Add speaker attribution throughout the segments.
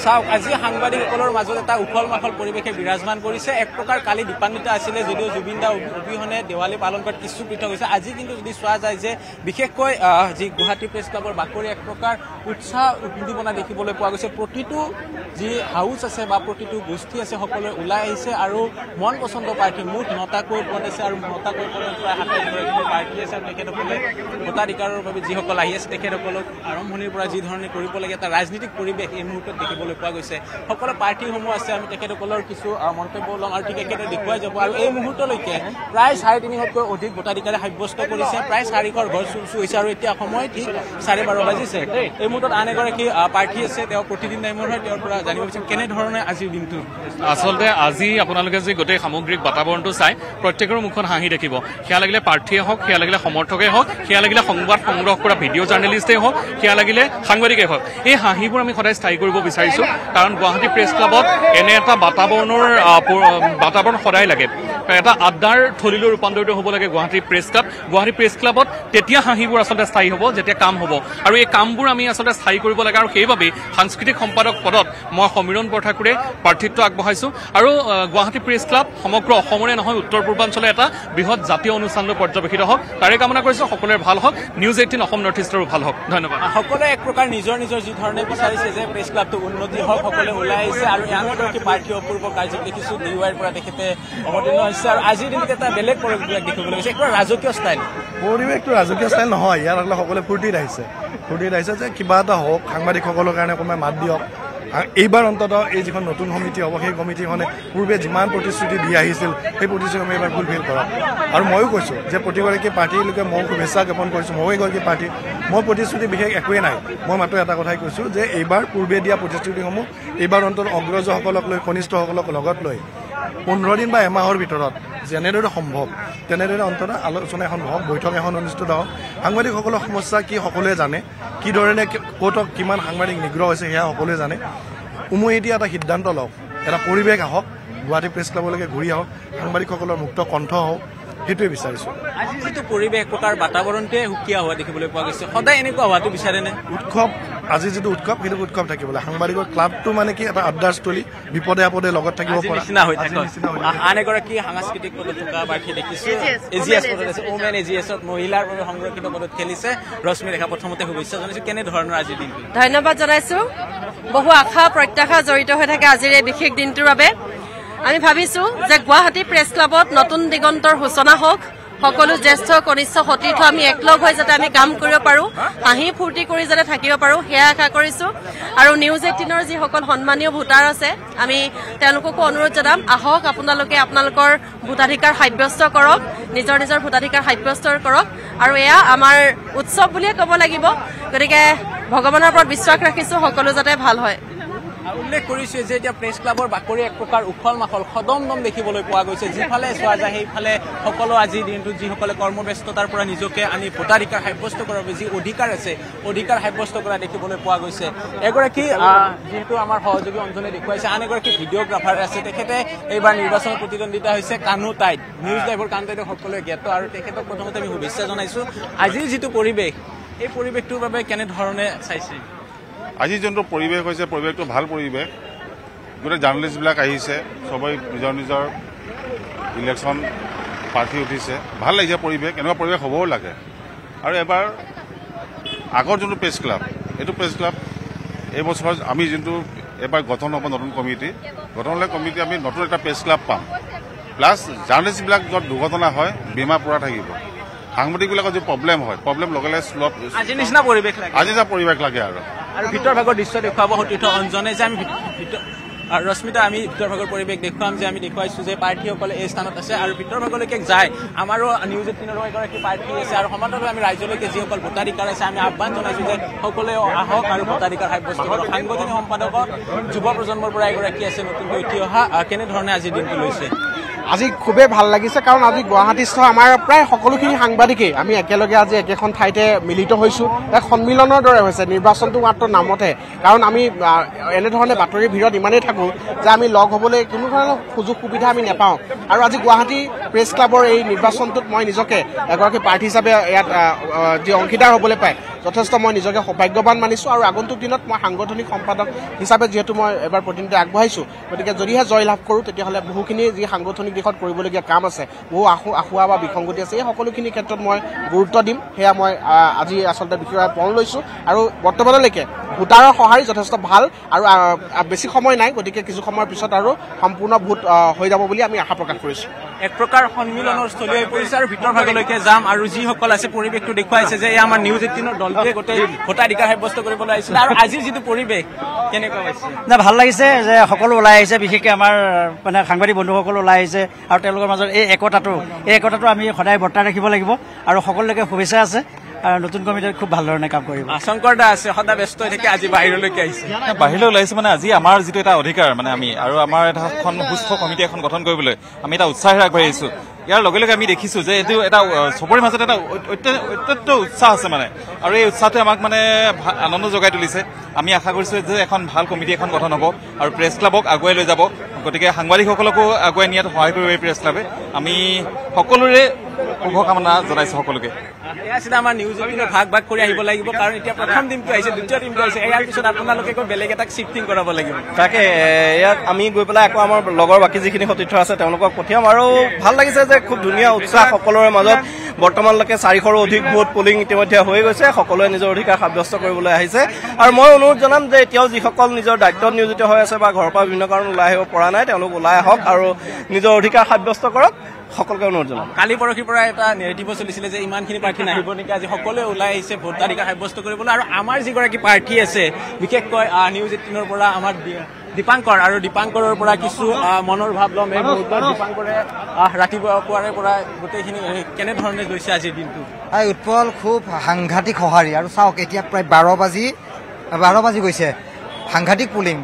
Speaker 1: চাওক আজি সাংবাদিকসকলৰ মাজত এটা উখল মাখল পৰিৱেশে বিৰাজমান কৰিছে। এক প্ৰকাৰ কালি দীপান্বিতা আছিলে যদিও জুবিন দা অবিহনে দেৱালী পালন কৰাত কিছু পৃথক হৈছে। আজি কিন্তু যদি চোৱা যায় যে বিশেষকৈ যি গুৱাহাটী প্ৰেছ ক্লাবৰ বাকৰি এক প্ৰকাৰ উৎসাহ উদ্দীপনা দেখিবলৈ পোৱা গৈছে। প্ৰতিটো যি হাউচ আছে বা প্ৰতিটো গোষ্ঠী আছে সকলোৱে ওলাই আহিছে আৰু মন পচন্দ প্ৰাৰ্থী মুঠ 9টাকৈ পদ আছে আৰু 9টাকৈ পদত প্ৰায় 27গৰাকী প্ৰাৰ্থী আছে আৰু তেখেতসকলে ভোটাধিকাৰৰ বাবে যিসকল আহি আছে তেখেতসকলক আৰম্ভণিৰ পৰা যি ধৰণে কৰিব লাগে এটা ৰাজনীতিক পৰিৱেশ এই মুহূৰ্তত দেখিবলৈ পোৱা গৈছে। সকলো পাৰ্টীসমূহ আছে আমি তেখেতসকলৰ কিছু মন্তব্য ল'ম আৰু ঠিক একেদৰে দেখুৱাই যাব। আৰু এই মুহূৰ্তলৈকে প্ৰায় 350তকৈ অধিক ভোটাধিকাৰে সাব্যস্ত কৰিছে। প্ৰায় 4ঘৰ ঘৰ চুৰ হৈছে আৰু এতিয়া সময় ঠিক 12:30 বাজিছে। এই মুহূৰ্তত আন এগৰাকী প্ৰাৰ্থী আছে, তেওঁ প্ৰতিদিন টাইমৰ হয়, তেওঁৰ পৰা জানিব বিচাৰিম কেনেধৰণে আজিৰ দিনটো।
Speaker 2: আচলতে আজি আপোনালোকে যে গোটেই সামগ্ৰিক বাতাবৰণটো চাই প্ৰত্যেকৰ মুখত হাঁহি দেখিব। সেয়া লাগিলে প্ৰাৰ্থীয়ে হওক, সেয়া লাগিলে সমৰ্থকেই হওক, সেয়া লাগিলে সংবাদ সংগ্ৰহ কৰা ভিডিঅ' জাৰ্নেলিষ্টেই হওক, সেয়া লাগিলে সাংবাদিকেই হওক, এই হাঁহিবোৰ আমি সদায় স্থায়ী কৰিব বিচাৰিছো। কাৰণ গুৱাহাটী প্ৰেছ ক্লাবত এনে এটা বাতাবৰণ সদায় লাগে। এটা আড্ডাৰ থলীলৈ ৰূপান্তৰিত হ'ব লাগে Guwahati press club. Guwahati press ক্লাবত তেতিয়া হাঁহিবোৰ আচলতে স্থায়ী হ'ব যেতিয়া কাম হ'ব, আৰু এই কামবোৰ আমি আচলতে স্থায়ী কৰিব লাগে। আৰু সেইবাবেই সাংস্কৃতিক সম্পাদক পদত মই সমীৰণ বৰঠাকুৰে প্ৰাৰ্থিত্ব আগবঢ়াইছো। আৰু গুৱাহাটী প্ৰেছ ক্লাব সমগ্ৰ অসমৰে নহয় উত্তৰ পূৰ্বাঞ্চলৰ এটা বৃহৎ জাতীয় অনুষ্ঠানলৈ পৰ্যবেক্ষিত হওক, তাৰে কামনা কৰিছো। সকলোৰে ভাল হওক, নিউজ 18 অসম নৰ্থ ইষ্টৰো ভাল হওক। ধন্যবাদ।
Speaker 1: সকলোৱে এক প্ৰকাৰ নিজৰ নিজৰ যি ধৰণে বিচাৰিছে যে প্ৰেছ ক্লাবটো উন্নতি হওক, সকলোৱে ওলাই আহিছে। আৰু এগৰাকী প্ৰাৰ্থী অপূৰ্ব কাৰ্যক দেখিছো DUIৰ পৰা তেখেতে অৱতীৰ্ণ হৈছে। আৰু আজিৰ দিনটো এটা বেলেগ পৰিৱেশ দেখিবলৈ গৈছে, একবাৰ ৰাজকীয় ষ্টাইল।
Speaker 3: পৰিৱেশটো ৰাজকীয় ষ্টাইল নহয়, ইয়াত সকলোৱে ফূৰ্তিত আহিছে যে কিবা এটা হওক, সাংবাদিকসকলৰ কাৰণে কোনোবাই মাত দিয়ক। এইবাৰ অন্ততঃ এই যিখন নতুন সমিতি হ'ব সেই সমিতিখনে পূৰ্বে যিমান প্ৰতিশ্ৰুতি দি আহিছিল সেই প্ৰতিশ্ৰুতি এইবাৰ ফুলফিল কৰক। আৰু ময়ো কৈছোঁ যে প্ৰতিগৰাকী পাৰ্টীলৈকে মই শুভেচ্ছা জ্ঞাপন কৰিছোঁ। ময়ো এগৰাকী পাৰ্টী, মোৰ প্ৰতিশ্ৰুতি বিশেষ একোৱেই নাই। মই মাত্ৰ এটা কথাই কৈছোঁ যে এইবাৰ পূৰ্বে দিয়া প্ৰতিশ্ৰুতিসমূহ এইবাৰ অন্ততঃ অগ্ৰজসকলক লৈ, কনিষ্ঠসকলক লগত লৈ 15 দিন বা এমাহৰ ভিতৰত যেনেদৰে সম্ভৱ তেনেদৰে অন্ততঃ আলোচনা এখন হওক, বৈঠক এখন অনুষ্ঠিত হওক। সাংবাদিকসকলৰ সমস্যা কি সকলোৱে জানে, কি ধৰণে ক'ত কিমান সাংবাদিক নিগ্ৰহ হৈছে সেয়া সকলোৱে জানে। উমৈহতীয়া এতিয়া এটা সিদ্ধান্ত লওক, এটা পৰিৱেশ আহক, গুৱাহাটী প্ৰেছ ক্লাবলৈকে ঘূৰি আহক, সাংবাদিকসকলৰ মুক্ত কণ্ঠ হওক, সেইটোৱে বিচাৰিছোঁ।
Speaker 1: আজি যিটো পৰিৱেশ প্ৰকাৰ বাতাবৰণটোৱে সুকীয়া হোৱা দেখিবলৈ পোৱা গৈছে, সদায় এনেকুৱা হোৱাটো বিচাৰেনে?
Speaker 3: উৎসৱ, আজি যিটো উৎসৱ সেইটো উৎসৱ থাকিবলৈ, সাংবাদিকৰ ক্লাবটো মানে কি এটা আড্ডাস্থলী, বিপদে আপদে লগত থাকিব পৰা
Speaker 1: নিচিনা হৈ থাকে। আন এগৰাকী সাংস্কৃতিক পদত থকা প্ৰাৰ্থী দেখিছো, AGS পদত আছে, ওমেন AGSত মহিলাৰ বাবে সংৰক্ষিত পদত খেলিছে ৰশ্মি ৰেখা। প্ৰথমতে শুভেচ্ছা জনাইছো, কেনেধৰণৰ আজিৰ দিনটো?
Speaker 4: ধন্যবাদ জনাইছো। বহু আশা প্ৰত্যাশা জড়িত হৈ থাকে আজিৰ এই বিশেষ দিনটোৰ বাবে। আমি ভাবিছো যে গুৱাহাটী প্ৰেছ ক্লাবত নতুন দিগন্তৰ সূচনা হওক, সকলো জ্যেষ্ঠ কনিষ্ঠ সতীৰ্থ আমি একলগ হৈ যাতে আমি কাম কৰিব পাৰোঁ, হাঁহি ফূৰ্তি কৰি যাতে থাকিব পাৰোঁ সেয়া আশা কৰিছোঁ। আৰু নিউজ 18ৰ যিসকল সন্মানীয় ভোটাৰ আছে আমি তেওঁলোককো অনুৰোধ জনাম, আহক আপোনালোকে আপোনালোকৰ ভোটাধিকাৰ সাব্যস্ত কৰক, নিজৰ নিজৰ ভোটাধিকাৰ সাব্যস্ত কৰক। আৰু এয়া আমাৰ উৎসৱ বুলিয়ে ক'ব লাগিব। গতিকে ভগৱানৰ ওপৰত বিশ্বাস ৰাখিছোঁ সকলো যাতে ভাল হয়।
Speaker 1: উল্লেখ কৰিছে যে এতিয়া প্ৰেছ ক্লাবৰ বাকৰি এক প্ৰকাৰ উখল মাখল সদমদম দেখিবলৈ পোৱা গৈছে। যিফালে চোৱা যায় সেইফালে সকলো আজিৰ দিনটোত যিসকলে কৰ্মব্যস্ততাৰ পৰা নিজকে আনি ভোটাধিকাৰ সাব্যস্ত কৰাৰ বাবে যি অধিকাৰ আছে অধিকাৰ সাব্যস্ত কৰা দেখিবলৈ পোৱা গৈছে। এগৰাকী যিহেতু আমাৰ সহযোগী অঞ্জনে দেখুৱাইছে, আন এগৰাকী ভিডিঅ'গ্ৰাফাৰ আছে, তেখেতে এইবাৰ নিৰ্বাচনত প্ৰতিদ্বন্দ্বিতা হৈছে কানু টাইট, নিউজ লাইভৰ কানু টাইটক সকলোৱে জ্ঞাত। আৰু তেখেতক প্ৰথমতে আমি শুভেচ্ছা জনাইছোঁ। আজিৰ যিটো পৰিৱেশ, এই পৰিৱেশটোৰ বাবে কেনেধৰণে চাইছে?
Speaker 5: আজি যোনটো পৰিৱেশ হৈছে পৰিৱেশটো ভাল পৰিৱেশ। গোটেই জাৰ্নেলিষ্টবিলাক আহিছে, সবেই নিজৰ নিজৰ ইলেকশ্যন প্ৰাৰ্থী উঠিছে, ভাল লাগিছে পৰিৱেশ। এনেকুৱা পৰিৱেশ হ'বও লাগে। আৰু এবাৰ আগৰ যোনটো প্ৰেছ ক্লাব, এইটো প্ৰেছ ক্লাব এই বছৰ আমি যোনটো এবাৰ গঠন হ'ব নতুন কমিটি, গঠন হ'লে কমিটি আমি নতুন এটা প্ৰেছ ক্লাব পাম। প্লাছ জাৰ্নেলিষ্টবিলাক য'ত দুৰ্ঘটনা হয় বীমা পুৰা থাকিব। সাংবাদিকবিলাকৰ যি প্ৰব্লেম হয়, প্ৰব্লেম লগে লগে শ্লপ
Speaker 1: আজি নিচিনা পৰিৱেশ লাগে,
Speaker 5: আজি নিচিনা পৰিৱেশ লাগে। আৰু
Speaker 1: ভিতৰ ভাগৰ দৃশ্য দেখুৱাব সতীৰ্থ অঞ্জনে যে আমি ৰশ্মিতা আমি ভিতৰ ভাগৰ পৰিৱেশ দেখুৱাম যে আমি দেখুৱাইছোঁ যে প্ৰাৰ্থীসকলে এই স্থানত আছে আৰু ভিতৰ ভাগলৈকে যায়। আমাৰো নিউজ 18ৰ এগৰাকী প্ৰাৰ্থী আছে আৰু সমান্তৰালভাৱে আমি ৰাজ্যলৈকে যিসকল ভোটাধিকাৰ আছে আমি আহ্বান জনাইছোঁ যে সকলোৱে আহক আৰু ভোটাধিকাৰ সাব্যস্ত কৰক। সাংগঠনিক সম্পাদকত যুৱ প্ৰজন্মৰ পৰা এগৰাকী আছে নতুনকৈ উঠি অহা, কেনেধৰণে আজিৰ দিনটো লৈছে?
Speaker 6: আজি খুবেই ভাল লাগিছে, কাৰণ আজি গুৱাহাটীস্থ আমাৰ প্ৰায় সকলোখিনি সাংবাদিকেই আমি একেলগে আজি একেখন ঠাইতে মিলিত হৈছোঁ। এক সন্মিলনৰ দৰে হৈছে, নিৰ্বাচনটো মাত্ৰ নামতহে। কাৰণ আমি এনেধৰণে বাতৰিৰ ভিৰত ইমানেই থাকোঁ যে আমি লগ হ'বলৈ কোনো ধৰণৰ সুযোগ সুবিধা আমি নাপাওঁ। আৰু আজি গুৱাহাটী প্ৰেছ ক্লাবৰ এই নিৰ্বাচনটোত মই নিজকে এগৰাকী প্ৰাৰ্থী হিচাপে ইয়াত যি অংশীদাৰ হ'বলৈ পায় যথেষ্ট মই নিজকে সৌভাগ্যৱান মানিছোঁ আৰু আগন্তুক দিনত মই সাংগঠনিক সম্পাদক হিচাপে যিহেতু মই এবাৰ প্ৰতিনিধিত্ব আগবঢ়াইছোঁ গতিকে যদিহে জয় লাভ কৰোঁ তেতিয়াহ'লে বহুখিনি যি সাংগঠনিক দিশত কৰিবলগীয়া কাম আছে বহু আশোৱা বা বিসংগতি আছে এই সকলোখিনি ক্ষেত্ৰত মই গুৰুত্ব দিম সেয়া মই আজি আচলতে বিশেষভাৱে পণ লৈছোঁ আৰু বৰ্তমানলৈকে ভোটাৰৰ সঁহাৰি যথেষ্ট ভাল আৰু বেছি সময় নাই গতিকে কিছু সময়ৰ পিছত আৰু সম্পূৰ্ণ ভোট হৈ যাব বুলি আমি আশা প্ৰকাশ কৰিছোঁ
Speaker 1: এক প্ৰকাৰ সন্মিলনৰ স্থলী হৈ পৰিছে আৰু ভিতৰ ভাগলৈকে যাম আৰু যিসকল আছে পৰিৱেশটো দেখুৱাইছে যে আমাৰ নিউজ 18ৰ দলটোৱে গোটেই ভোটাধিকাৰ সাব্যস্ত কৰিবলৈ আহিছিলে আৰু আজিৰ যিটো পৰিৱেশ কেনেকুৱা হৈছে
Speaker 7: না ভাল লাগিছে যে সকলো ওলাই আহিছে বিশেষকৈ আমাৰ মানে সাংবাদিক বন্ধুসকল ওলাই আহিছে আৰু তেওঁলোকৰ মাজত এই একতাটো আমি সদায় বৰ্তাই ৰাখিব লাগিব আৰু সকলোলৈকে শুভেচ্ছা আছে আৰু নতুন কমিটিত খুব ভাল ধৰণে কাম কৰিব
Speaker 1: শংকৰ দা আছে সদায় ব্যস্ত হৈ থাকে আজি বাহিৰলৈকে আহিছে
Speaker 8: বাহিৰলৈ ওলাইছে মানে আজি আমাৰ যিটো এটা অধিকাৰ মানে আমি আৰু আমাৰ এটা এখন সুস্থ কমিটি এখন গঠন কৰিবলৈ আমি এটা উৎসাহেৰে আগবাঢ়ি আহিছোঁ ইয়াৰ লগে লগে আমি দেখিছোঁ যে এইটো এটা চবৰে মাজত এটা অত্যন্ত উৎসাহ আছে মানে আৰু এই উৎসাহটোৱে আমাক মানে আনন্দ যোগাই তুলিছে আমি আশা কৰিছোঁ যে এখন ভাল কমিটি এখন গঠন হ'ব আৰু প্ৰেছ ক্লাবক আগুৱাই লৈ যাব গতিকে সাংবাদিকসকলকো আগুৱাই নিয়াত সহায় কৰিব এই প্ৰেছ ক্লাবে আমি সকলোৰে শুভকামনা জনাইছোঁ সকলোকে
Speaker 1: এয়া আছিলে আমাৰ নিউজ 18 ভাগ কৰি আহিব লাগিব কাৰণ এতিয়া প্ৰথম টিমটো আহিছে দ্বিতীয় টিমটো আহিছে ইয়াৰ পিছত আপোনালোকে বেলেগ এটাক শিফটিং কৰাব লাগিব
Speaker 9: তাকে ইয়াত আমি গৈ পেলাই আকৌ আমাৰ লগৰ বাকী যিখিনি সতীৰ্থ আছে তেওঁলোকক পঠিয়াম আৰু ভাল লাগিছে যে খুব ধুনীয়া উৎসাহ সকলোৰে মাজত বৰ্তমানলৈকে 400ৰো অধিক ভোট পলিং ইতিমধ্যে হৈ গৈছে সকলোৱে নিজৰ অধিকাৰ সাব্যস্ত কৰিবলৈ আহিছে আৰু মই অনুৰোধ জনাম যে এতিয়াও যিসকল নিজৰ দায়িত্বত নিয়োজিত হৈ আছে বা ঘৰৰ পৰা বিভিন্ন কাৰণ ওলাই আহিব পৰা নাই তেওঁলোক ওলাই আহক আৰু নিজৰ অধিকাৰ সাব্যস্ত কৰক সকলোকে অনুৰোধ জনাম
Speaker 1: কালি পৰহিৰ পৰা এটা নেৰেটিভ চলিছিলে যে ইমানখিনি প্ৰাৰ্থী নাহিব নেকি আজি সকলোৱে ওলাই আহিছে ভোটাধিকাৰ সাব্যস্ত কৰিবলৈ আৰু আমাৰ যিগৰাকী প্ৰাৰ্থী আছে বিশেষকৈ নিউজ 18ৰ পৰা আমাৰ দীপাংকৰ আৰু দীপাংকৰৰ পৰা কিছু মনৰ ভাৱ ল'ম এই মুহূৰ্তত দীপাংকৰে ৰাতিপুৱাৰে পৰা গোটেইখিনি কেনেধৰণে গৈছে আজিৰ দিনটো
Speaker 7: উৎপল খুব সাংঘাতিক সঁহাৰি আৰু চাওক এতিয়া প্ৰায় 12 বাজি গৈছে সাংঘাতিক পুলিং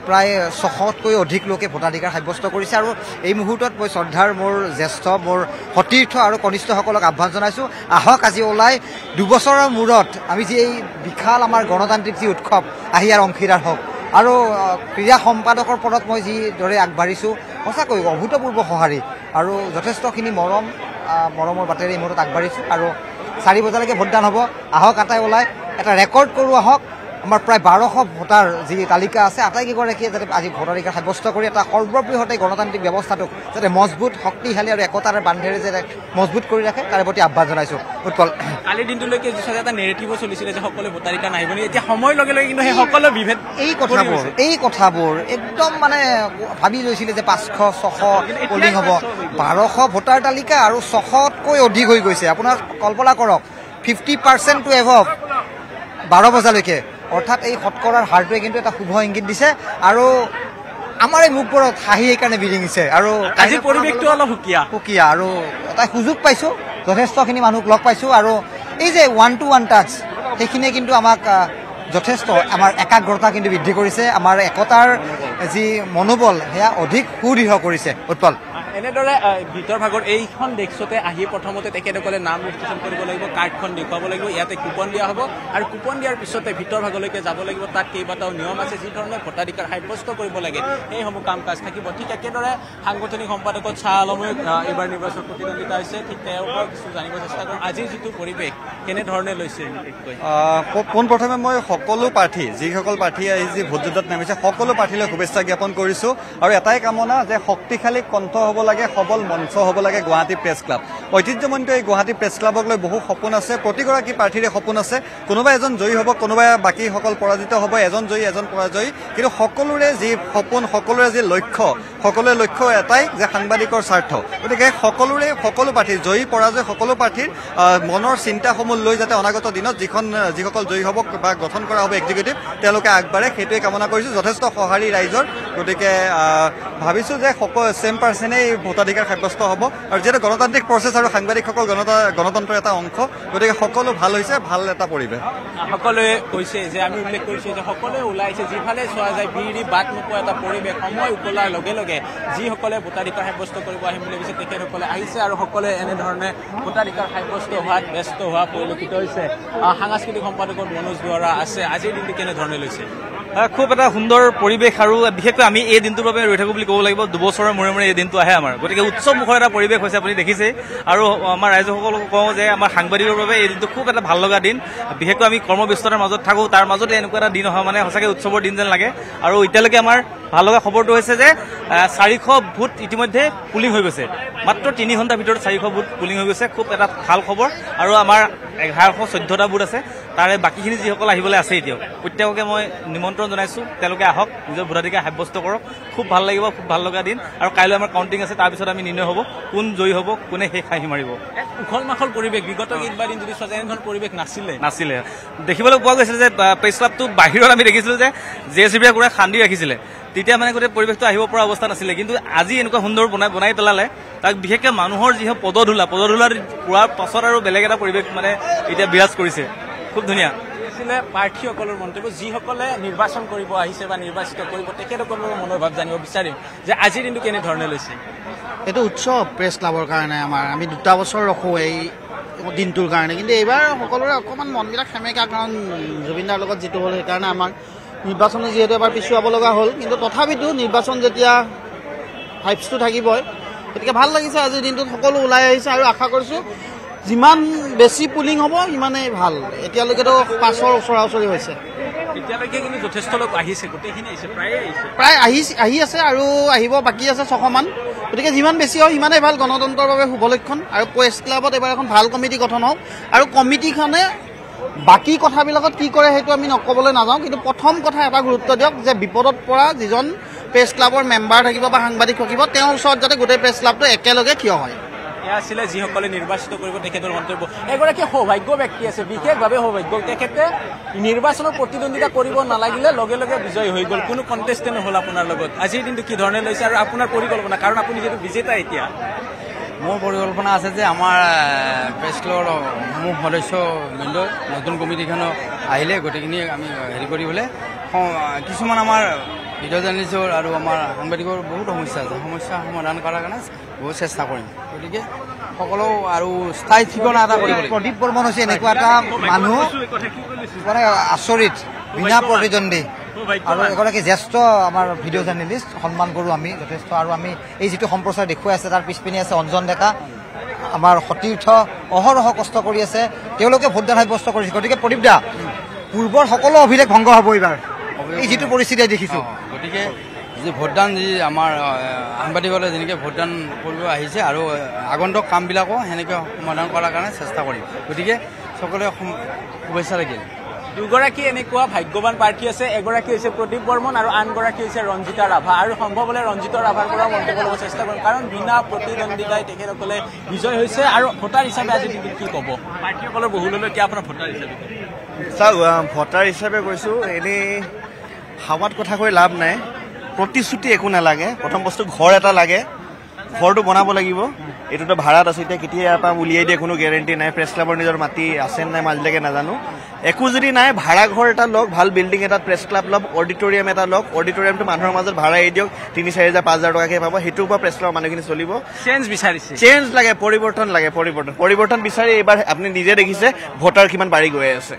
Speaker 7: প্ৰায় 600তকৈ অধিক লোকে ভোটাধিকাৰ সাব্যস্ত কৰিছে আৰু এই মুহূৰ্তত মই শ্ৰদ্ধাৰ মোৰ জ্যেষ্ঠ মোৰ সতীৰ্থ আৰু কনিষ্ঠসকলক আহ্বান জনাইছোঁ আহক আজি ওলাই 2 বছৰৰ মূৰত আমি যি এই বিশাল আমাৰ গণতান্ত্ৰিক যি উৎসৱ আহি ইয়াৰ অংশীদাৰ হওক আৰু ক্ৰীড়া সম্পাদকৰ পদত মই যিদৰে আগবাঢ়িছোঁ সঁচাকৈ অভূতপূৰ্ব সঁহাৰি আৰু যথেষ্টখিনি মৰমৰ বাটেৰে এই মুহূৰ্তত আগবাঢ়িছোঁ আৰু 4 বজালৈকে ভোটদান হ'ব আহক আটাই ওলাই এটা ৰেকৰ্ড কৰোঁ আহক আমাৰ প্ৰায় 1200 ভোটাৰ যি তালিকা আছে আটাইকেইগৰাকীয়ে যাতে আজি ভোটাধিকাৰ সাব্যস্ত কৰি এটা সৰ্ববৃহৎ গণতান্ত্ৰিক ব্যৱস্থাটোক যাতে মজবুত শক্তিশালী আৰু একতাৰ বান্ধেৰে যাতে মজবুত কৰি ৰাখে তাৰে প্ৰতি আহ্বান জনাইছোঁ উৎপল
Speaker 1: কালিৰ দিনটোলৈকে এটা নেৰেটিভো চলিছিলে যে সকলোৱে ভোটাধিকাৰ নাহিব নেকি এতিয়া সময়ৰ লগে লগে কিন্তু সেই সকলো বিভেদ
Speaker 7: এই কথাবোৰ একদম মানে ভাবি লৈছিলে যে 500-600 পলিং হ'ব 1200 ভোটাৰ তালিকা আৰু 600তকৈ অধিক হৈ গৈছে আপোনাৰ কল্পনা কৰক 50% টু এভভ 12 বজালৈকে অৰ্থাৎ এই শতকৰাৰ হাৰটোৱে কিন্তু এটা শুভ ইংগিত দিছে আৰু আমাৰ এই মুখবোৰত হাঁহি এইকাৰণে বিৰিঙিছে আৰু
Speaker 1: আজিৰ পৰিৱেশটো অলপ
Speaker 7: সুকীয়া আৰু এটা সুযোগ পাইছোঁ যথেষ্টখিনি মানুহক লগ পাইছোঁ আৰু এই যে 1-to-1 টাচ সেইখিনিয়ে কিন্তু আমাক যথেষ্ট আমাৰ একাগ্ৰতা কিন্তু বৃদ্ধি কৰিছে আমাৰ একতাৰ যি মনোবল সেয়া অধিক সুদৃঢ় কৰিছে উৎপল
Speaker 1: এনেদৰে ভিতৰ ভাগৰ এইখন ডেস্কতে আহি প্ৰথমতে তেখেতসকলে নাম ৰেজিষ্ট্ৰেশ্যন কৰিব লাগিব কাৰ্ডখন দেখুৱাব লাগিব ইয়াতে কুপন দিয়া হ'ব আৰু কুপন দিয়াৰ পিছতে ভিতৰ ভাগলৈকে যাব লাগিব তাত কেইবাটাও নিয়ম আছে যি ধৰণে ভোটাধিকাৰ সাব্যস্ত কৰিব লাগে সেইসমূহ কাম কাজ থাকিব ঠিক একেদৰে সাংগঠনিক সম্পাদকত শ্বাহ আলমে এইবাৰ নিৰ্বাচনত প্ৰতিদ্বন্দ্বিতা হৈছে ঠিক তেওঁৰ পৰা কিছু জানিব চেষ্টা কৰোঁ আজিৰ যিটো পৰিৱেশ কেনেধৰণে লৈছে
Speaker 8: পোনপ্ৰথমে মই সকলো প্ৰাৰ্থী যিসকল প্ৰাৰ্থী আজি ভোটযুদ্ধত নামিছে সকলো প্ৰাৰ্থীলৈ শুভেচ্ছা জ্ঞাপন কৰিছোঁ আৰু এটাই কামনা যে শক্তিশালী কণ্ঠ হ'ব লাগে সবল মঞ্চ হ'ব লাগে গুৱাহাটী প্ৰেছ ক্লাব ঐতিহ্যমণ্ডিত এই গুৱাহাটী প্ৰেছ ক্লাবক লৈ বহু সপোন আছে প্ৰতিগৰাকী প্ৰাৰ্থীৰে সপোন আছে কোনোবা এজন জয়ী হ'ব কোনোবা বাকীসকল পৰাজিত হ'ব এজন জয়ী এজন পৰাজয়ী কিন্তু সকলোৰে যি সপোন সকলোৰে যি সকলোৰে লক্ষ্য এটাই যে সাংবাদিকৰ স্বাৰ্থ গতিকে সকলো প্ৰাৰ্থীৰ জয়ী পৰাজয় সকলো প্ৰাৰ্থীৰ মনৰ চিন্তাসমূহ লৈ যাতে অনাগত দিনত যিসকল জয়ী হ'ব বা গঠন কৰা হ'ব এক্সিকিউটিভ তেওঁলোকে আগবাঢ়ে সেইটোৱে কামনা কৰিছোঁ যথেষ্ট সঁহাৰি ৰাইজৰ গতিকে ভাবিছোঁ যে চেম পাৰ্চনেই ভোটাধিকাৰ সাব্যস্ত হ'ব আৰু যিহেতু গণতান্ত্ৰিক প্ৰচেছ আৰু সাংবাদিকসকল গণতন্ত্ৰৰ এটা অংশ গতিকে সকলো ভাল হৈছে ভাল এটা পৰিৱেশ
Speaker 1: সকলোৱে কৈছে যে আমি উল্লেখ কৰিছোঁ যে সকলোৱে ওলাইছে যিফালে চোৱা যায় বিৰি বাট নোপোৱা এটা পৰিৱেশ সময় উকলাৰ লগে লগে যিসকলে ভোটাধিকাৰ সাব্যস্ত কৰিব আহিম বুলি কৈছে তেখেতসকলে আহিছে আৰু সকলোৱে এনেধৰণে ভোটাধিকাৰ সাব্যস্ত হোৱাত ব্যস্ত হোৱা পৰিলক্ষিত হৈছে সাংস্কৃতিক সম্পাদকৰ মনোজ দুৱৰা আছে আজিৰ দিনটো কেনেধৰণে লৈছে
Speaker 10: খুব এটা সুন্দৰ পৰিৱেশ আৰু বিশেষকৈ আমি এই দিনটোৰ বাবে ৰৈ থাকোঁ বুলি ক'ব লাগিব। 2 বছৰৰ মূৰে মূৰে এই দিনটো আহে আমাৰ, গতিকে উৎসৱমুখৰ এটা পৰিৱেশ হৈছে আপুনি দেখিছেই। আৰু আমাৰ ৰাইজসকলক কওঁ যে আমাৰ সাংবাদিকৰ বাবে এই দিনটো খুব এটা ভাল লগা দিন। বিশেষকৈ আমি কৰ্মব্যস্ততাৰ মাজত থাকোঁ, তাৰ মাজতে এনেকুৱা এটা দিন অহা মানে সঁচাকৈ উৎসৱৰ দিন যেন লাগে। আৰু এতিয়ালৈকে আমাৰ ভাল লগা খবৰটো হৈছে যে 400 ভোট ইতিমধ্যে পুলিং হৈ গৈছে। মাত্ৰ 3 ঘণ্টাৰ ভিতৰত 400 ভোট পুলিং হৈ গৈছে, খুব এটা ভাল খবৰ। আৰু আমাৰ 1114টা ভোট আছে, তাৰে বাকীখিনি যিসকল আহিবলৈ আছে এতিয়াও প্ৰত্যেককে মই নিমন্ত্ৰণ জনাইছোঁ, তেওঁলোকে আহক, নিজৰ ভোটাধিকাৰ সাব্যস্ত কৰক। খুব ভাল লাগিব, খুব ভাল লগা দিন। আৰু কাইলৈ আমাৰ কাউণ্টিং আছে, তাৰপিছত আমি নিৰ্ণয় হ'ব কোন জয়ী হ'ব, কোনে শেষ হাঁহি মাৰিব।
Speaker 1: উখল মাখল পৰিৱেশ, বিগত কেইবাদিন যদি চোৱা যায় এনেধৰণৰ পৰিৱেশ নাছিলে।
Speaker 10: দেখিবলৈ পোৱা গৈছিলে যে প্ৰেছ ক্লাবটো বাহিৰত আমি দেখিছিলোঁ যে JCBয়ে গোটেই খান্দি ৰাখিছিলে, তেতিয়া মানে গোটেই পৰিৱেশটো আহিব পৰা অৱস্থা নাছিলে। কিন্তু আজি এনেকুৱা সুন্দৰ বনাই পেলালে, তাক বিশেষকৈ মানুহৰ যি পদধূলা পোৱাৰ পাছত আৰু বেলেগ এটা পৰিৱেশ মানে এতিয়া বিৰাজ কৰিছে, খুব ধুনীয়া।
Speaker 1: প্ৰাৰ্থীসকলৰ মন্তব্য, যিসকলে নিৰ্বাচন কৰিব আহিছে বা নিৰ্বাচিত কৰিব তেখেতসকলৰ মনোভাৱ জানিব বিচাৰিম যে আজিৰ দিনটো কেনেধৰণে লৈছে।
Speaker 11: এইটো উৎসৱ প্ৰেছ ক্লাবৰ কাৰণে আমাৰ, আমি 2 বছৰ ৰখোঁ এই দিনটোৰ কাৰণে, কিন্তু এইবাৰ সকলোৰে অকণমান মনবিলাক সেমেকা, কাৰণ জুবিনদাৰ লগত যিটো হ'ল সেইকাৰণে আমাৰ নিৰ্বাচনো যিহেতু এবাৰ পিছুৱাব লগা হ'ল। কিন্তু তথাপিতো নিৰ্বাচন যেতিয়া ভাইবছটো থাকিবই, গতিকে ভাল লাগিছে আজিৰ দিনটোত সকলো ওলাই আহিছে। আৰু আশা কৰিছোঁ যিমান বেছি পুলিং হ'ব সিমানেই ভাল। এতিয়ালৈকেতো 5ৰ ওচৰা-ওচৰি হৈছে,
Speaker 1: এতিয়ালৈকে কিন্তু যথেষ্ট লোক আহিছে, গোটেইখিনি আহিছে,
Speaker 11: প্ৰায় আহি আছে আৰু আহিব বাকী আছে 600 মান। গতিকে যিমান বেছি হয় সিমানেই ভাল, গণতন্ত্ৰৰ বাবে শুভ লক্ষণ। আৰু প্ৰেছ ক্লাবত এবাৰ এখন ভাল কমিটি গঠন হওক, আৰু কমিটিখনে বাকী কথাবিলাকত কি কৰে সেইটো আমি নক'বলৈ নাযাওঁ, কিন্তু প্ৰথম কথা এটা গুৰুত্ব দিয়ক যে বিপদত পৰা যিজন প্ৰেছ ক্লাবৰ মেম্বাৰ থাকিব বা সাংবাদিক থাকিব, তেওঁৰ ওচৰত যাতে গোটেই প্ৰেছ ক্লাবটো একেলগে থিয় হয়।
Speaker 1: এয়া আছিলে যিসকলে নিৰ্বাচিত কৰিব তেখেতৰ মন্তব্য। এগৰাকী সৌভাগ্য ব্যক্তি আছে, বিশেষভাৱে সৌভাগ্য। তেখেতে নিৰ্বাচনত প্ৰতিদ্বন্দ্বিতা কৰিব নালাগিলে লগে লগে বিজয়ী হৈ গ'ল, কোনো কণ্টেষ্টেণ্ট নহ'ল আপোনাৰ লগত। আজিৰ দিনটো কি ধৰণে লৈছে আৰু আপোনাৰ পৰিকল্পনা, কাৰণ আপুনি যিহেতু বিজেতা এতিয়া?
Speaker 12: মোৰ পৰিকল্পনা আছে যে আমাৰ প্ৰেছ ক্লাবৰ সমূহ সদস্যবৃন্দ নতুন কমিটিখন আহিলে গোটেইখিনি আমি হেৰি কৰিবলৈ, কিছুমান আমাৰ ভিডিঅ' জাৰ্নেলিষ্টৰ আৰু আমাৰ সাংবাদিকৰ বহুতো সমস্যা আছে, সমস্যা সমাধান কৰাৰ কাৰণে বহুত চেষ্টা কৰিম। গতিকে সকলো আৰু স্থায়ী ঠিকনা এটা কৰিব লাগিব।
Speaker 7: প্ৰদীপ বৰ্মন হৈছে এনেকুৱা এটা মানুহ মানে আচৰিত, বিনা প্ৰতিদ্বন্দ্বী, আৰু এগৰাকী জ্যেষ্ঠ আমাৰ ভিডিঅ' জাৰ্নেলিষ্ট, সন্মান কৰোঁ আমি যথেষ্ট। আৰু আমি এই যিটো সম্প্ৰচাৰ দেখুৱাই আছে তাৰ পিছপিনে আছে অঞ্জন ডেকা, আমাৰ সতীৰ্থ, অহৰহ কষ্ট কৰি আছে, তেওঁলোকে ভোটদান সাব্যস্ত কৰিছে। গতিকে প্ৰদীপ দা, পূৰ্বৰ সকলো অভিলেখ ভংগ হ'ব এইবাৰ এই যিটো পৰিস্থিতি দেখিছোঁ।
Speaker 12: গতিকে যি ভোটদান, যি আমাৰ সাংবাদিকসকলে যেনেকৈ ভোটদান কৰিব আহিছে আৰু আগন্তুক কামবিলাকো সেনেকৈ সমাধান কৰাৰ কাৰণে চেষ্টা কৰিম। গতিকে সকলোৱে শুভেচ্ছা থাকিল।
Speaker 1: দুগৰাকী এনেকুৱা ভাগ্যৱান প্ৰাৰ্থী আছে, এগৰাকী হৈছে প্ৰদীপ বৰ্মন আৰু আনগৰাকী হৈছে ৰঞ্জিতা ৰাভা। আৰু সম্ভৱ হ'লে ৰঞ্জিতা ৰাভাৰ পৰা মন্তব্য ল'ব চেষ্টা কৰিম, কাৰণ বিনা প্ৰতিদ্বন্দ্বিতাই তেখেতসকলে বিজয় হৈছে। আৰু ভোটাৰ হিচাপে আজি দিনটোত কি ক'ব প্ৰাৰ্থীসকলৰ বহুলৈ এতিয়া আপোনাৰ ভোটাৰ হিচাপে?
Speaker 9: চাওক, ভোটাৰ হিচাপে কৈছোঁ, এনেই হাৱাত কথা কৈ লাভ নাই, প্ৰতিশ্ৰুতি একো নালাগে। প্ৰথম বস্তু ঘৰ এটা লাগে, ঘৰটো বনাব লাগিব। এইটোতো ভাড়াত আছে, এতিয়া কেতিয়া ইয়াৰ পৰা উলিয়াই দিয়ে কোনো গেৰেণ্টি নাই। প্ৰেছ ক্লাবৰ নিজৰ মাটি আছে নাই আজিলৈকে নাজানো। একো যদি নাই, ভাড়া ঘৰ এটা লওক, ভাল বিল্ডিং এটাত প্ৰেছ ক্লাব লওক, অডিটৰিয়াম এটা লওক। অডিটৰিয়ামটো মানুহৰ মাজত ভাড়া এৰি দিয়ক, 3-4 হাজাৰ 5 হাজাৰ টকাকৈ পাব, সেইটোৰ পৰা প্ৰেছ ক্লাবৰ মানুহখিনি চলিব।
Speaker 1: চেঞ্জ বিচাৰিছে,
Speaker 9: চেঞ্জ লাগে, পৰিৱৰ্তন লাগে, পৰিৱৰ্তন বিচাৰি এইবাৰ আপুনি নিজে দেখিছে ভোটাৰ কিমান বাঢ়ি গৈ আছে।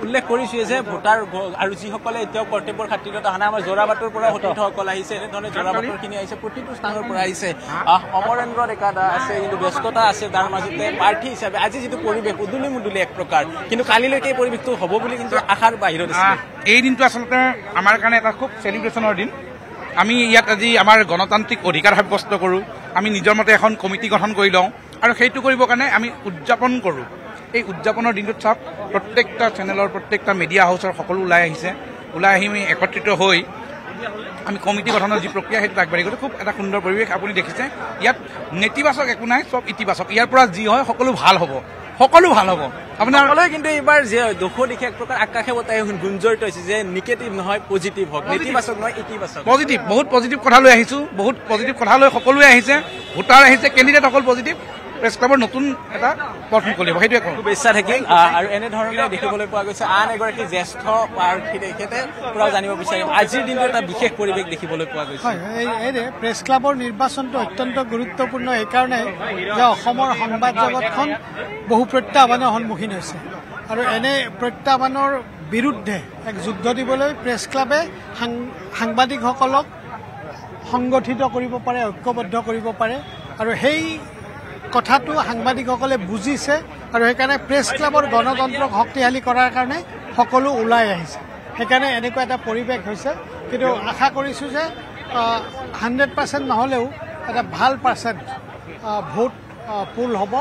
Speaker 1: উল্লেখ কৰিছোৱে যে ভোটাৰ আৰু যিসকলে এতিয়াও কৰ্তব্যৰ খাতিৰত অহা নাই, আমাৰ যোৰাবাটৰ পৰা সতীৰ্থসকল আহিছে, এনেধৰণে যোৰাবাটৰখিনি আহিছে, প্ৰতিটো স্থানৰ পৰা আহিছে। অমৰেন্দ্ৰ ডেকা দা আছে, কিন্তু ব্যস্ততা আছে তাৰ মাজতে। প্ৰাৰ্থী হিচাপে আজি যিটো পৰিৱেশ উদুলি মুদুলি এক প্ৰকাৰ, কিন্তু কালিলৈকে এই পৰিৱেশটো হ'ব বুলি কিন্তু আশাৰ বাহিৰত আছে।
Speaker 13: এই দিনটো আচলতে আমাৰ কাৰণে এটা খুব চেলিব্ৰেশ্যনৰ দিন। আমি ইয়াত আজি আমাৰ গণতান্ত্ৰিক অধিকাৰ সাব্যস্ত কৰোঁ, আমি নিজৰ মতে এখন কমিটি গঠন কৰি লওঁ, আৰু সেইটো কৰিবৰ কাৰণে আমি উদযাপন কৰোঁ। এই উদযাপনৰ দিনটোত চাওক, প্ৰত্যেকটা চেনেলৰ, প্ৰত্যেকটা মিডিয়া হাউচৰ সকলো ওলাই আহিছে। ওলাই আহি আমি একত্ৰিত হৈ আমি কমিটি গঠনৰ যি প্ৰক্ৰিয়া সেইটো আগবাঢ়ি গৈছে। খুব এটা সুন্দৰ পৰিৱেশ আপুনি দেখিছে। ইয়াত নেতিবাচক একো নাই, চব ইতিবাচক। ইয়াৰ পৰা যি হয় সকলো ভাল হ'ব, সকলো ভাল হ'ব। আপোনাৰ
Speaker 1: কিন্তু এইবাৰ যে দুখৰ দিশে এক প্ৰকাৰ আকাশে বতাই গুঞ্জৰিত হৈছে যে নিগেটিভ নহয় পজিটিভ হওক, নেতিবাচক নহয় ইতিবাচক।
Speaker 13: পজিটিভ, বহুত পজিটিভ কথা লৈ আহিছোঁ, বহুত পজিটিভ কথা লৈ সকলোৱে আহিছে, ভোটাৰ আহিছে, কেণ্ডিডেট অকল পজিটিভ। প্ৰেছ ক্লাবৰ নতুন এটা পথ মুকলি হ'ব, সেইটোৱে
Speaker 1: শুভেচ্ছা থাকিল। আৰু এনেধৰণে দেখিবলৈ পোৱা গৈছে আন এগৰাকী জ্যেষ্ঠ প্ৰাৰ্থী, তেখেতে পৰাও জানিব বিচাৰিম আজিৰ দিনটো এটা বিশেষ পৰিৱেশ দেখিবলৈ পোৱা গৈছে।
Speaker 14: এই প্ৰেছ ক্লাবৰ নিৰ্বাচনটো অত্যন্ত গুৰুত্বপূৰ্ণ এইকাৰণে যে অসমৰ সংবাদ জগতখন বহু প্ৰত্যাহ্বানৰ সন্মুখীন হৈছে, আৰু এনে প্ৰত্যাহ্বানৰ বিৰুদ্ধে এক যুদ্ধ দিবলৈ প্ৰেছ ক্লাবে সাংবাদিকসকলক সংগঠিত কৰিব পাৰে, ঐক্যবদ্ধ কৰিব পাৰে আৰু সেই কথাটো সাংবাদিকসকলে বুজিছে আৰু সেইকাৰণে প্ৰেছ ক্লাবৰ গণতন্ত্ৰক শক্তিশালী কৰাৰ কাৰণে সকলো ওলাই আহিছে। সেইকাৰণে এনেকুৱা এটা পৰিৱেশ হৈছে, কিন্তু আশা কৰিছোঁ যে 100% নহ'লেও এটা ভাল পাৰ্চেণ্ট ভোট পুল হ'ব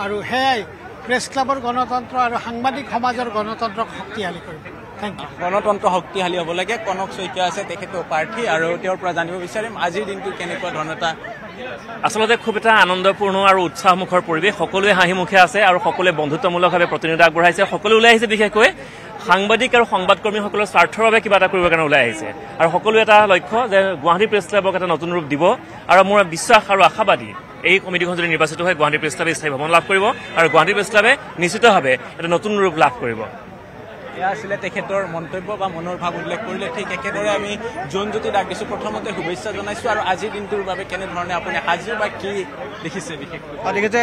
Speaker 14: আৰু সেয়াই প্ৰেছ ক্লাবৰ গণতন্ত্ৰ আৰু সাংবাদিক সমাজৰ গণতন্ত্ৰক শক্তিশালী কৰিব। Thank you.
Speaker 1: গণতন্ত্ৰ শক্তিশালী হ'ব লাগে। কনক শইকীয়া আছে, তেখেতো প্ৰাৰ্থী, আৰু তেওঁৰ পৰা জানিব বিচাৰিম আজিৰ দিনটো কেনেকুৱা ধৰণৰ এটা
Speaker 15: আচলতে খুব এটা আনন্দপূৰ্ণ আৰু উৎসাহমুখৰ পৰিৱেশ। সকলোৱে হাঁহিমুখে আছে আৰু সকলোৱে বন্ধুত্বমূলকভাৱে প্ৰতিনিধিত্ব আগবঢ়াইছে। সকলোৱে ওলাই আহিছে, বিশেষকৈ সাংবাদিক আৰু সংবাদকৰ্মীসকলৰ স্বাৰ্থৰ বাবে কিবা এটা কৰিবৰ কাৰণে ওলাই আহিছে আৰু সকলোৱে এটা লক্ষ্য যে গুৱাহাটী প্ৰেছ ক্লাবক এটা নতুন ৰূপ দিব আৰু মোৰ বিশ্বাস আৰু আশাবাদী এই কমিটিখন যদি নিৰ্বাচিত হয় গুৱাহাটী প্ৰেছ ক্লাবে স্থায়ী ভৱন লাভ কৰিব আৰু গুৱাহাটী প্ৰেছ ক্লাবে নিশ্চিতভাৱে এটা নতুন ৰূপ লাভ কৰিব।
Speaker 1: এয়া আছিলে তেখেতৰ মন্তব্য বা মনৰ ভাৱ উল্লেখ কৰিলে। ঠিক একেদৰে আমি জোনজ্যোতি ডাক দিছোঁ, প্ৰথমতে শুভেচ্ছা জনাইছোঁ আৰু আজিৰ দিনটোৰ বাবে কেনেধৰণে আপুনি সাজু বা কি দেখিছে? বিশেষকৈ
Speaker 6: দেখিছে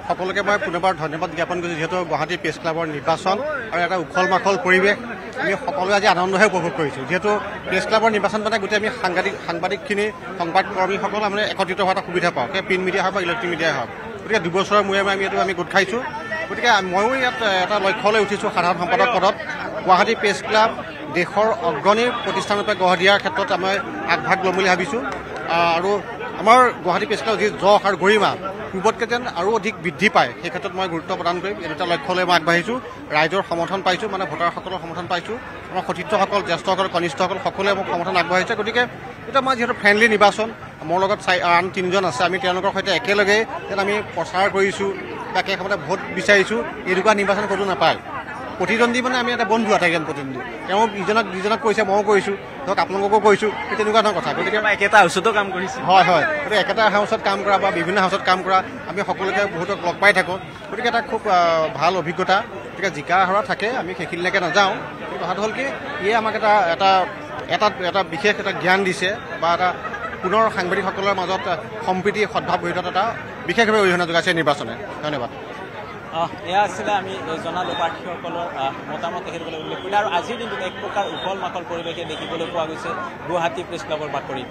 Speaker 6: সকলোকে মই পুনৰবাৰ ধন্যবাদ জ্ঞাপন কৰিছোঁ, যিহেতু গুৱাহাটী প্ৰেছ ক্লাবৰ নিৰ্বাচন আৰু এটা উখল মাখল পৰিৱেশ আমি সকলোৱে আজি আনন্দহে উপভোগ কৰিছোঁ। যিহেতু প্ৰেছ ক্লাবৰ নিৰ্বাচন মানে গোটেই আমি সাংবাদিকখিনি সংবাদকৰ্মীসকল মানে একত্ৰিত হোৱা এটা সুবিধা পাওঁ, প্ৰিণ্ট মিডিয়া হওক বা ইলেক্ট্ৰিক মিডিয়াই হওক। গতিকে 2 বছৰৰ মূৰে আমি এইটো গোট খাইছোঁ। গতিকে ময়ো ইয়াত এটা লক্ষ্য লৈ উঠিছোঁ সাধাৰণ সম্পাদক পদত। গুৱাহাটী প্ৰেছ ক্লাব দেশৰ অগ্ৰণী প্ৰতিষ্ঠানৰূপে গঢ় দিয়াৰ ক্ষেত্ৰত আমি আগভাগ ল'ম বুলি ভাবিছোঁ আৰু আমাৰ গুৱাহাটী প্ৰেছ ক্লাবৰ যি যশ আৰু গৰিমা পূৰ্বতকৈ যেন আৰু অধিক বৃদ্ধি পায়, সেই ক্ষেত্ৰত মই গুৰুত্ব প্ৰদান কৰিম। এই দুটা লক্ষ্য লৈ মই আগবাঢ়িছোঁ। ৰাইজৰ সমৰ্থন পাইছোঁ, মানে ভোটাৰসকলৰ সমৰ্থন পাইছোঁ। আমাৰ সতীৰ্থসকল, জ্যেষ্ঠসকল, কনিষ্ঠসকল সকলোৱে মোক সমৰ্থন আগবঢ়াইছে। গতিকে এতিয়া মই যিহেতু ফ্ৰেণ্ডলি নিৰ্বাচন, মোৰ লগত আন 3জন আছে, আমি তেওঁলোকৰ সৈতে একেলগে যেন আমি প্ৰচাৰ কৰিছোঁ বা একেসময়তে ভোট বিচাৰিছোঁ। এনেকুৱা নিৰ্বাচন ক'তো নাপায়। প্ৰতিদ্বন্দ্বী মানে আমি এটা বন্ধু আটাইকেইজন প্ৰতিদ্বন্দ্বী। তেওঁ যিজনক কৈছে ময়ো কৰিছোঁ, ধৰক আপোনালোককো কৰিছোঁ, তেনেকুৱা ধৰণৰ কথা। গতিকে
Speaker 1: একেটা হাউচতো কাম কৰিছোঁ।
Speaker 6: হয়, গতিকে একেটা হাউচত কাম কৰা বা বিভিন্ন হাউচত কাম কৰা আমি সকলোকে বহুতক লগ পাই থাকোঁ। গতিকে এটা খুব ভাল অভিজ্ঞতা। গতিকে জিকা হৰা থাকে, আমি সেইখিনিলৈকে নাযাওঁ। কিন্তু কথাটো হ'ল কি, ইয়ে আমাক এটা বিশেষ এটা জ্ঞান দিছে বা এটা পুনৰ সাংবাদিকসকলৰ মাজত সম্প্ৰীতি সদ্ভাৱ গঢ়ি তোলাত এটা বিশেষভাৱে অৰিহণা যোগাইছে নিৰ্বাচনে। ধন্যবাদ।
Speaker 1: এয়া আছিলে আমি জনালোঁ প্ৰাৰ্থীসকলৰ মতামত তেখেতসকলে উল্লেখ কৰিলে। আৰু আজিৰ দিনটোত এক প্ৰকাৰ উখল মাখল পৰিৱেশে দেখিবলৈ পোৱা গৈছে গুৱাহাটী প্ৰেছ ক্লাবৰ বাতৰিত।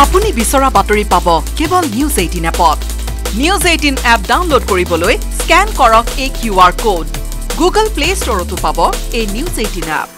Speaker 16: আপুনি বিচৰা বাতৰি পাব কেৱল নিউজ 18 এপত। নিউজ 18 এপ ডাউনলোড কৰিবলৈ স্কেন কৰক এই QR কোড। গুগল প্লে ষ্টৰতো পাব এই নিউজ 18 এপ।